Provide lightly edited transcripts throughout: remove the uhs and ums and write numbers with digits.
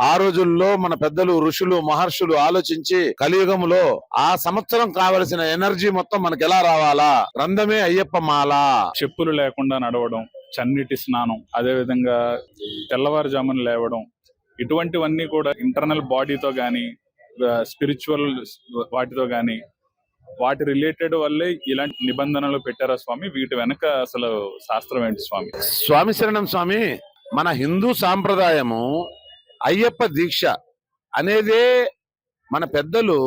ఆ రోజుల్లో మన పెద్దలు ఋషులు మహర్షులు ఆలోచించి కలియుగంలో ఆ సంవత్సరం కావలసిన ఎనర్జీ మొత్తం మనకి ఎలా రావాలా, రంధమే అయ్యప్ప మాల. చెప్పులు లేకుండా నడవడం, చన్నీటి స్నానం, అదే విధంగా తెల్లవారుజామున లేవడం, ఇటువంటివన్నీ కూడా ఇంటర్నల్ బాడీతో గాని స్పిరిచువల్ వాటితో గాని వాటి రిలేటెడ్ వల్లే ఇలాంటి నిబంధనలు పెట్టారా స్వామి? వీటి వెనక అసలు శాస్త్రం ఏంటి స్వామి? స్వామి శరణం స్వామి. మన హిందూ సాంప్రదాయము అయ్యప్ప దీక్ష అనేదే మన పెద్దలు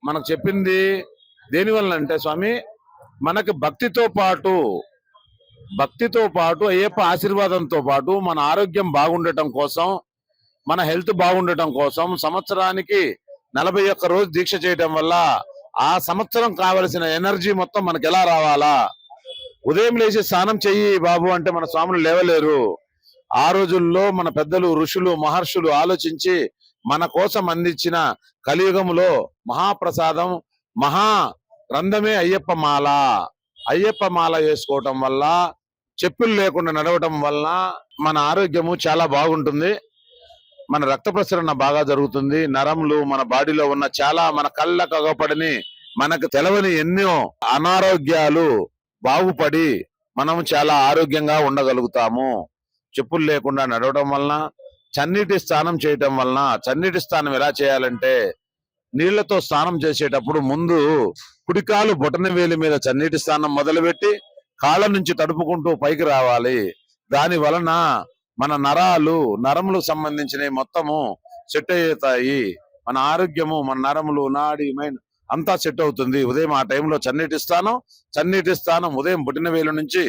మనకు చెప్పింది. దేనివల్ల అంటే స్వామి, మనకి భక్తితో పాటు అయ్యప్ప ఆశీర్వాదంతో పాటు మన ఆరోగ్యం బాగుండటం కోసం, మన హెల్త్ బాగుండటం కోసం సంవత్సరానికి 41 రోజు దీక్ష చేయటం వల్ల ఆ సంవత్సరం కావలసిన ఎనర్జీ మొత్తం మనకి ఎలా రావాలా. ఉదయం లేచి స్నానం చెయ్యి బాబు అంటే మన స్వాములు లేవలేరు. ఆ రోజుల్లో మన పెద్దలు ఋషులు మహర్షులు ఆలోచించి మన కోసం అందించిన కలియుగంలో మహాప్రసాదం మహా రంధమే అయ్యప్ప మాల. అయ్యప్ప మాల వేసుకోవటం వల్ల, చెప్పులు లేకుండా నడవటం వల్ల మన ఆరోగ్యము చాలా బాగుంటుంది. మన రక్త ప్రసరణ బాగా జరుగుతుంది. నరములు మన బాడీలో ఉన్న చాలా మన కళ్ళకు అగపడని మనకు తెలవని ఎన్నో అనారోగ్యాలు బాగుపడి మనం చాలా ఆరోగ్యంగా ఉండగలుగుతాము. చెప్పులు లేకుండా నడవడం వలన, చన్నీటి స్నానం చేయటం వలన. చన్నీటి స్నానం ఎలా చేయాలంటే, నీళ్లతో స్నానం చేసేటప్పుడు ముందు కుడికాలు బొటన వేలి మీద చన్నీటి స్నానం మొదలుపెట్టి కాళ్ళ నుంచి తడుపుకుంటూ పైకి రావాలి. దాని వలన మన నరములకు సంబంధించినవి మొత్తము సెట్ అవుతాయి. మన ఆరోగ్యము, మన నరములు, నాడి, మైండ్ అంతా సెట్ అవుతుంది. ఉదయం ఆ టైంలో చన్నీటి స్నానం ఉదయం బొట్టిన వేలు నుంచి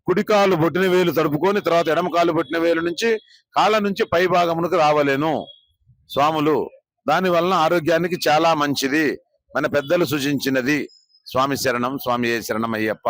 కుడికాలు బొట్టిన వేలు తడుపుకొని తర్వాత ఎడమ కాలు బొట్టిన వేలు నుంచి కాళ్ళ నుంచి పై భాగమునకు రావలేను స్వాములు. దాని వలన ఆరోగ్యానికి చాలా మంచిది. మన పెద్దలు సూచించినది. స్వామి శరణం, స్వామి శరణం అయ్యప్ప.